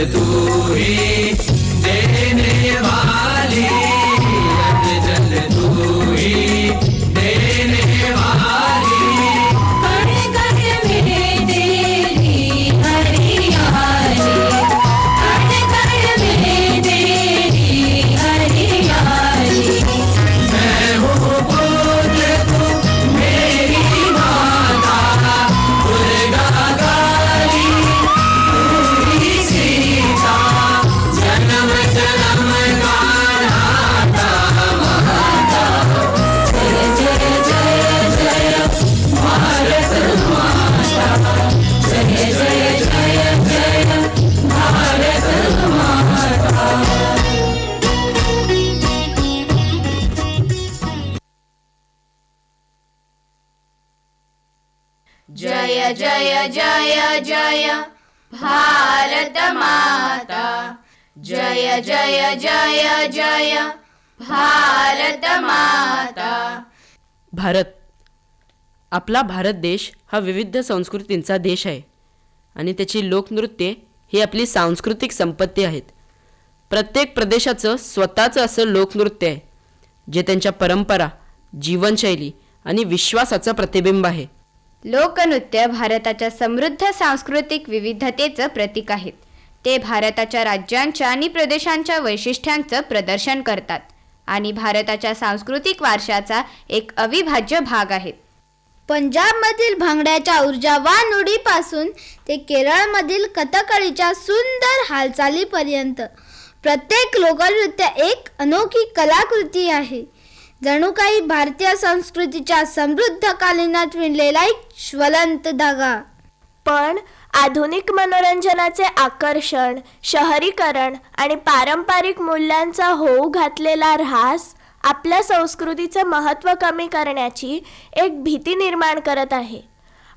तू ही देने वाली, अनजल तू ही देने वाली। कण कण में तेरी हरियाली, कण कण में तेरी हरियाली। मैं हूँ पुत्र तू मेरी माता, दुर्गा काली तू ही सीता, जन्म जन्म का नाता माता। जय जय जय जय भारत माता, जय जय जय जय भारत माता। जय जय जय जय भारत माता, जय जय जय जय भारत माता। भारत, आपला भारत देश हा विविध संस्कृतींचा देश आहे आणि त्याची लोकनृत्ये ही आपली सांस्कृतिक संपत्ती आहेत. प्रत्येक प्रदेशाचं स्वतःचं असं लोकनृत्य आहे जे त्यांच्या परंपरा, जीवनशैली आणि विश्वासाचं प्रतिबिंब आहे. लोकनृत्य भारताच्या समृद्ध सांस्कृतिक विविधतेचं प्रतीक आहेत. ते भारताच्या राज्यांच्या आणि प्रदेशांच्या वैशिष्ट्यांचं प्रदर्शन करतात आणि भारताच्या सांस्कृतिक वारशाचा एक अविभाज्य भाग आहेत. पंजाबमधील भांगड्याच्या ऊर्जावान उडीपासून ते केरळमधील कथकळीच्या सुंदर हालचालीपर्यंत प्रत्येक लोकनृत्य एक अनोखी कलाकृती आहे. जणू काही भारतीय संस्कृतीच्या समृद्ध कालीनात विणलेला एक ज्वलंत धागा. पण आधुनिक मनोरंजनाचे आकर्षण, शहरीकरण आणि पारंपरिक मूल्यांचा होऊ घातलेला ऱ्हास आपल्या संस्कृतीचं महत्त्व कमी करण्याची एक भीती निर्माण करत आहे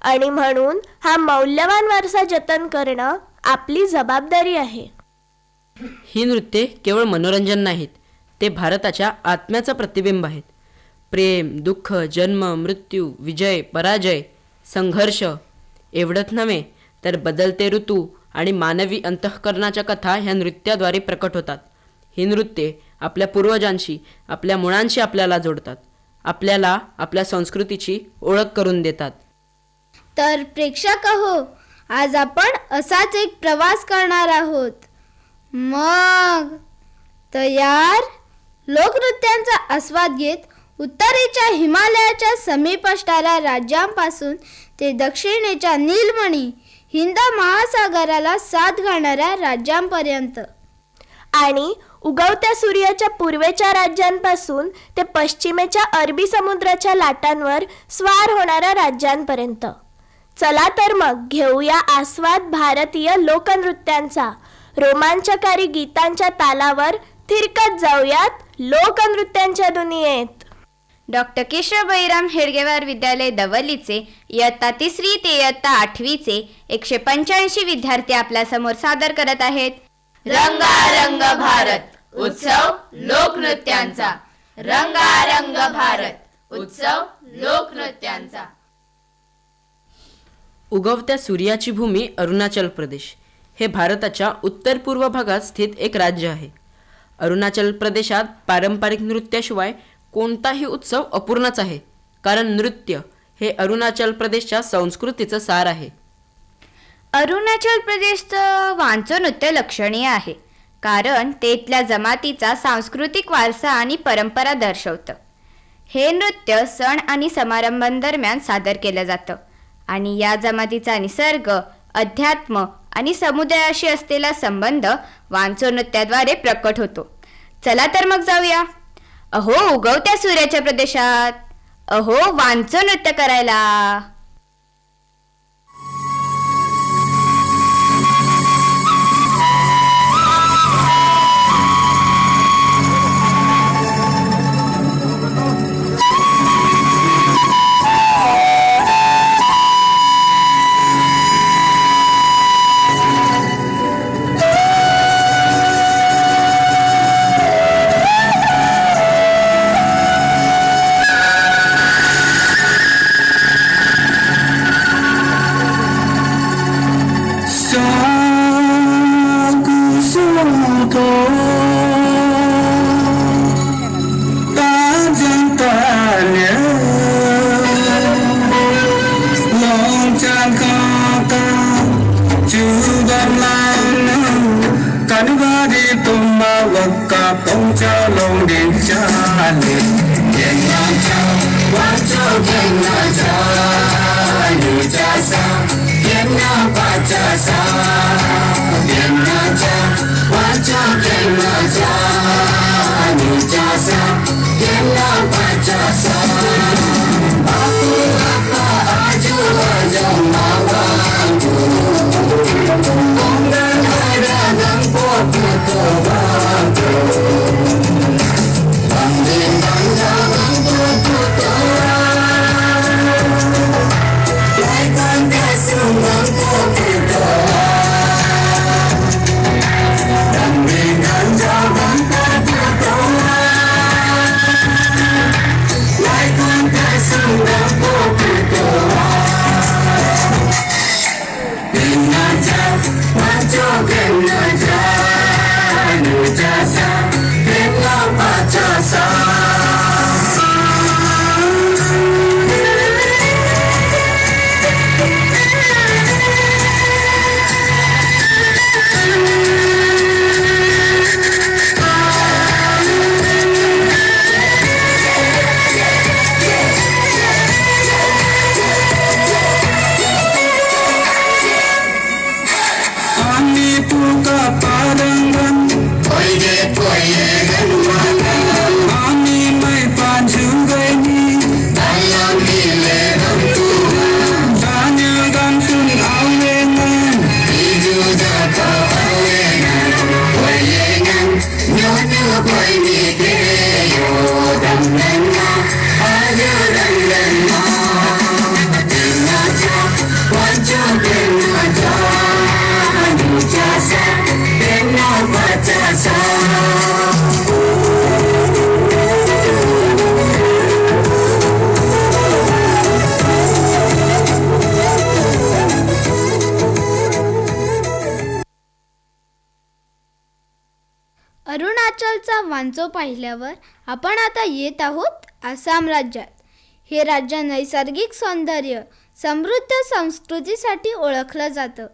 आणि म्हणून हा मौल्यवान वारसा जतन करणं आपली जबाबदारी आहे. ही नृत्ये केवळ मनोरंजन नाहीत, ते भारताच्या आत्म्याचं प्रतिबिंब आहेत. प्रेम, दुःख, जन्म, मृत्यू, विजय, पराजय, संघर्ष एवढंच नव्हे तर बदलते ऋतू आणि मानवी अंतःकरणाच्या कथा ह्या नृत्याद्वारे प्रकट होतात. ही नृत्ये आपल्या पूर्वजांशी, आपल्या मुळांशी आपल्याला जोडतात, आपल्याला आपल्या संस्कृतीची ओळख करून देतात. तर प्रेक्षक हो, आज आपण असाच एक प्रवास करणार आहोत. मग तयार? लोकनृत्यांचा आस्वाद घेत उत्तरेच्या हिमालयाच्या समीप असणाऱ्या राज्यांपासून ते दक्षिणेच्या नीलमणी हिंद महासागराला साथ घालणाऱ्या राज्यांपर्यंत आणि उगवत्या सूर्याच्या पूर्वेच्या राज्यांपासून ते पश्चिमेच्या अरबी समुद्राच्या लाटांवर स्वार होणाऱ्या राज्यांपर्यंत. चला तर मग घेऊया आस्वाद भारतीय लोकनृत्यांचा. रोमांचकारी गीतांच्या तालावर थिरकत जाऊयात लोकनृत्यांच्या दुनियेत. डॉक्टर केशव बळीराम हेडगेवार विद्यालय दवलीचे इयत्ता 3री ते इयत्ता 8वीचे 185 विद्यार्थी आपल्यासमोर सादर करत आहेत रंगारंग भारत उत्सव लोकनृत्यांचा, रंगारंग भारत उत्सव लोकनृत्यांचा. उगवत्या सूर्याची भूमी अरुणाचल प्रदेश हे भारताच्या उत्तर पूर्व भागात स्थित एक राज्य आहे. अरुणाचल प्रदेशात पारंपरिक नृत्याशिवाय कोणताही उत्सव अपूर्णच आहे, कारण नृत्य हे अरुणाचल प्रदेशच्या संस्कृतीचं सार आहे. अरुणाचल प्रदेशचं वांचो नृत्य लक्षणीय आहे, कारण ते इथल्या जमातीचा सांस्कृतिक वारसा आणि परंपरा दर्शवतं. हे नृत्य सण आणि समारंभांदरम्यान सादर केलं जातं आणि या जमातीचा निसर्ग, अध्यात्म आणि समुदायाशी असलेला संबंध वांचो नृत्याद्वारे प्रकट होतो. चला तर मग जाऊया अहो उगवत्या सूर्याच्या प्रदेशात, अहो वांचो नृत्य करायला. Superman กันว่าดีตุมมาวักกะปงเจ้าลงดินจาลิเย็นนาจาว่าเจ้าเย็นนาจาอยู่จาซาเย็นนาปาจาซาเย็นนาจาว่าเจ้าเย็นนาจาอยู่จาซาเย็นนาปาจาซาaku apa aju aju mawangu Onggan ada gampot putowangu Banding bangga gampot putowangu Laikan dasung gampot putowangu Banding bangga gampot putowangu Laikan dasung gampot putowangu Genaja, maco genaja, nujasa, gena pacasa. अरुणाचलचा Wancho पाहिल्यावर आपण आता येत आहोत आसाम राज्यात. हे राज्य नैसर्गिक सौंदर्य, समृद्ध संस्कृतीसाठी ओळखलं जातं.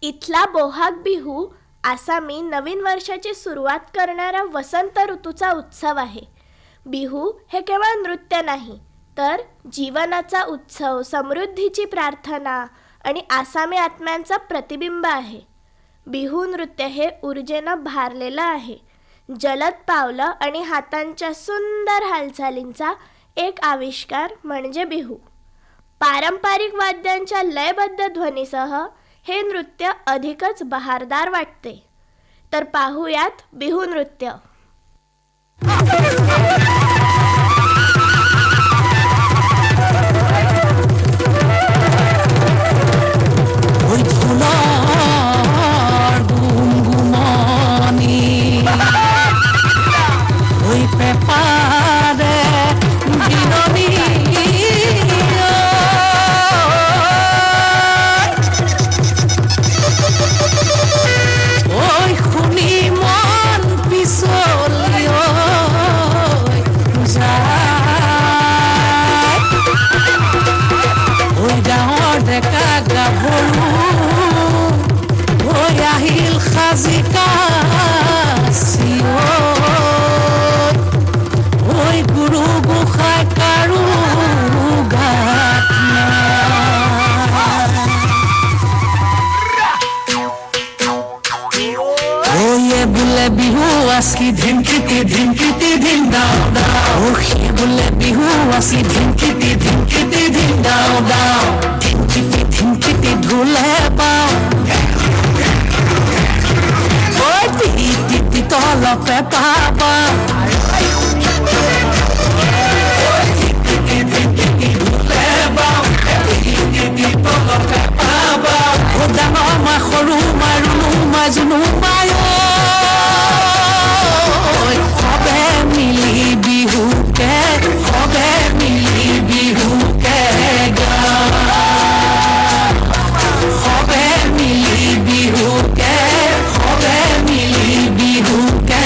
इथला बोहाग बिहू आसामी नवीन वर्षाची सुरुवात करणारा वसंत ऋतूचा उत्सव आहे. बिहू हे केवळ नृत्य नाही, तर जीवनाचा उत्सव, समृद्धीची प्रार्थना आणि आसामी आत्म्यांचं प्रतिबिंब आहे. बिहू नृत्य हे ऊर्जेनं भारलेलं आहे. जलद पावलं आणि हातांच्या सुंदर हालचालींचा एक आविष्कार म्हणजे बिहू. पारंपरिक वाद्यांच्या लयबद्ध ध्वनीसह हे नृत्य अधिकच बहारदार वाटते. तर पाहूयात बिहू नृत्य. धिमकिती धिमकिती धिम दाव दाव हे बोले बिहू असी धिमकिती धिमकिती धिम दाव दाव धिमकिती धिमकिती धुले पाव ओय ती ती ती तोला पे पापा धिमकिती धिमकिती धुले पाव ती ती तोला पे पापा ओदा मा खरू मारू माजनू मायो खबे मिली बिहू के खबे मिली बिहू के खबे मिली बिहू के खबे मिली बिहू के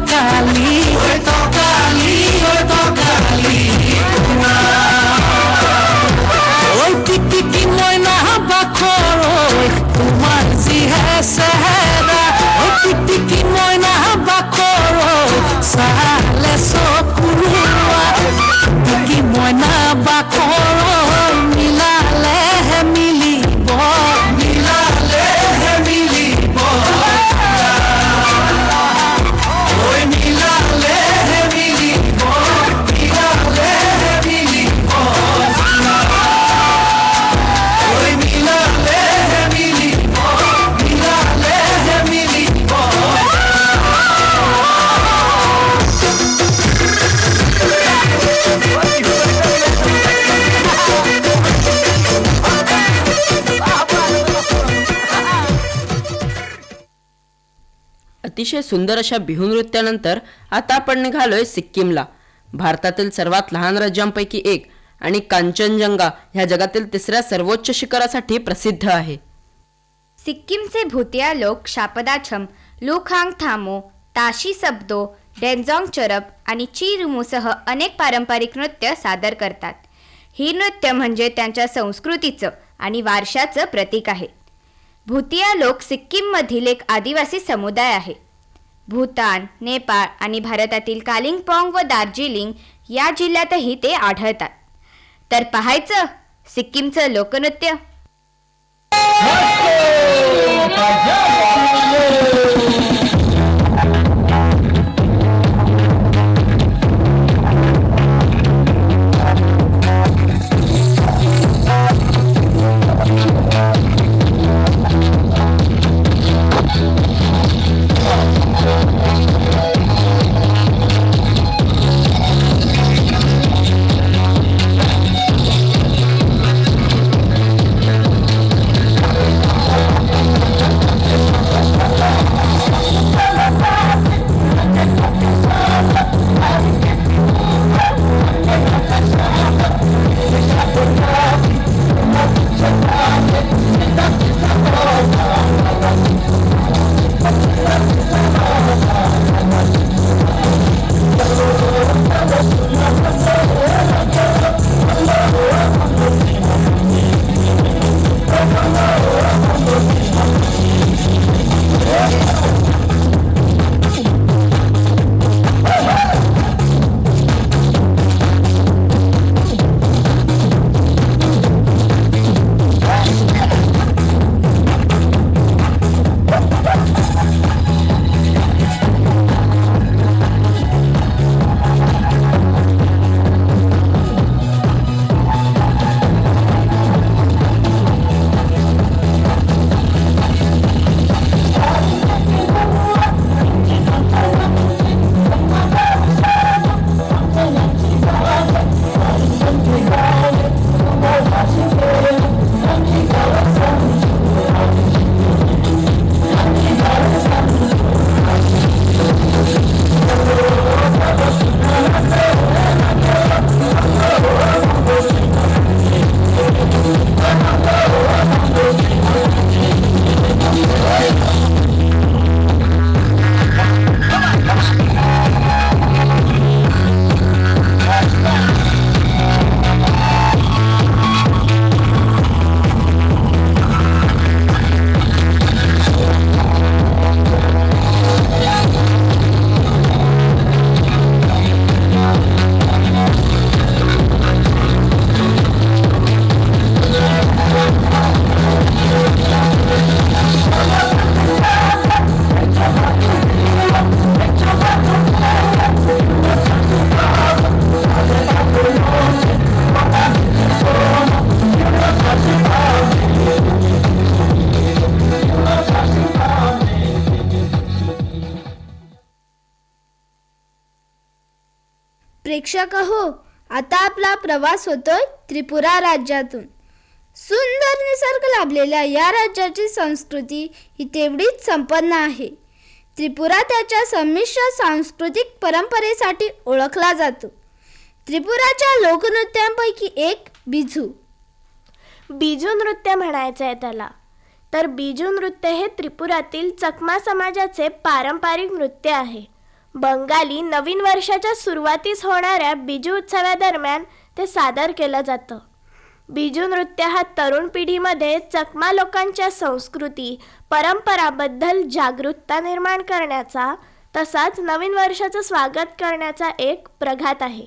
tocali, oi tocali, oi tocali, oi tiki moina bakoroi, tumarzi hesera, oi tiki moina bakoroi, sale sokurua, tiki moina bakoroi, milale milibo, milale milibo. Oi milale milibo, milale milibo. Oi milale milibo, milale milibo. अतिशय सुंदर अशा बिहू नृत्यानंतर आता आपण निघालोय सिक्कीमला. भारतातील सर्वात लहान राज्यांपैकी एक आणि कांचनजंगा ह्या जगातील तिसऱ्या सर्वोच्च शिखरासाठी प्रसिद्ध आहे. सिक्कीमचे भूतिया लोक शापदाछम, लुखांगथामो, ताशी सबदो, डेन्झॉंग चरब आणि चिरुमूसह अनेक पारंपरिक नृत्य सादर करतात. ही नृत्य म्हणजे त्यांच्या संस्कृतीचं आणि वारशाचं प्रतीक आहे. भूतिया लोक सिक्कीममधील एक आदिवासी समुदाय आहे. भूतान, नेपाळ आणि भारतातील कालिंगपॉंग व दार्जिलिंग या जिल्ह्यातही ते आढळतात. तर पाहायचं सिक्कीमचं लोकनृत्य. प्रेक्षक हो, आता आपला प्रवास होतोय त्रिपुरा राज्यातून. सुंदर निसर्ग लाभलेल्या या राज्याची संस्कृती ही तेवढीच संपन्न आहे. त्रिपुरा त्याच्या संमिश्र सांस्कृतिक परंपरेसाठी ओळखला जातो. त्रिपुराच्या लोकनृत्यांपैकी एक बिझू. बिजू नृत्य म्हणायचं आहे त्याला. तर बिजू नृत्य हे त्रिपुरातील चकमा समाजाचे पारंपरिक नृत्य आहे. बंगाली नवीन वर्षाच्या सुरुवातीस होणाऱ्या बिजू उत्सवादरम्यान ते सादर केलं जातं. बिजू नृत्य हा तरुण पिढीमध्ये चकमा लोकांच्या संस्कृती परंपराबद्दल जागरूकता निर्माण करण्याचा तसाच नवीन वर्षाचं स्वागत करण्याचा एक प्रघात आहे.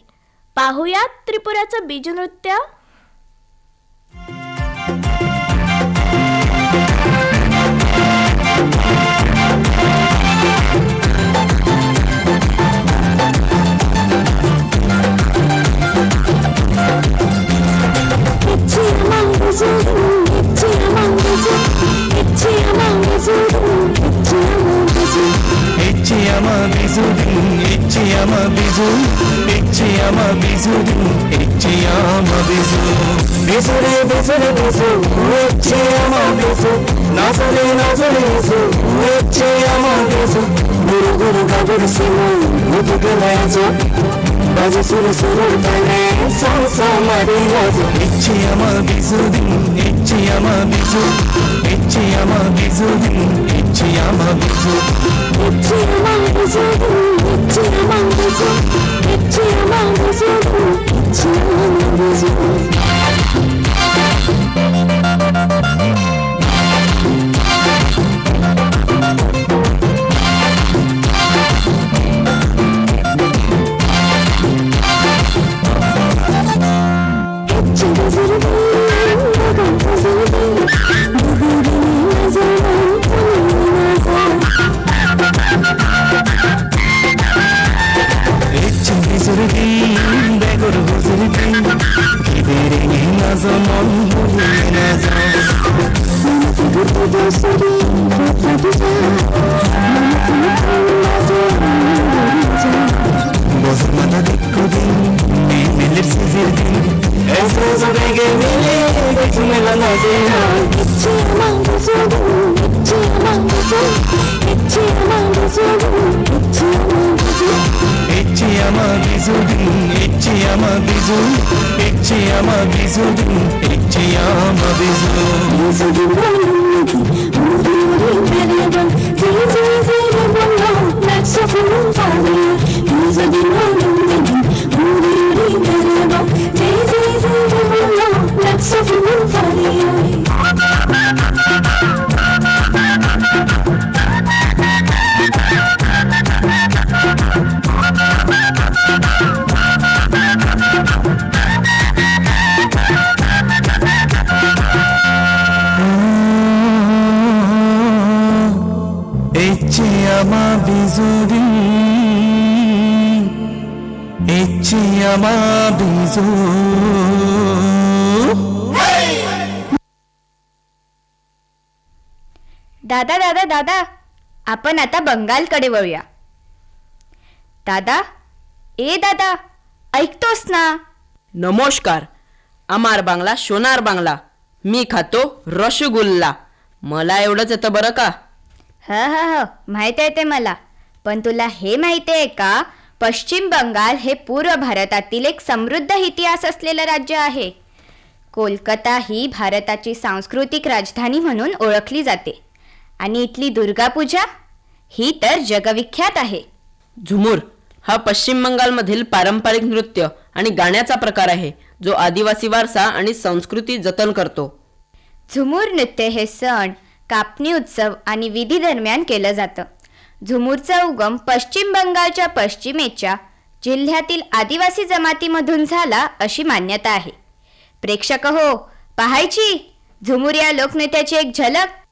पाहुयात त्रिपुराचं बिजू नृत्य. दादा दादा दादा, आपण आता बंगालकडे वळूया. दादा, ए दादा, ऐकतोस ना? नमस्कार. अमार बांगला सोनार बांगला. मी खातो रसगुल्ला. मला एवढंच येतं बरं का. माहिती आहे ते मला. पण तुला हे माहिती आहे का, पश्चिम बंगाल हे पूर्व भारतातील एक समृद्ध इतिहास असलेलं राज्य आहे. कोलकाता ही भारताची सांस्कृतिक राजधानी म्हणून ओळखली जाते आणि इथली दुर्गा पूजा ही तर जगविख्यात आहे. झुमूर हा पश्चिम बंगालमधील पारंपरिक नृत्य आणि गाण्याचा प्रकार आहे जो आदिवासी वारसा आणि संस्कृती जतन करतो. झुमूर नृत्य हे सण, कापणी उत्सव आणि विधी दरम्यान केलं जातं. झुमूरचा उगम पश्चिम बंगालच्या पश्चिमेच्या जिल्ह्यातील आदिवासी जमातीमधून झाला अशी मान्यता आहे. प्रेक्षक हो, पाहायची झुमूर या लोकनृत्याची एक झलक.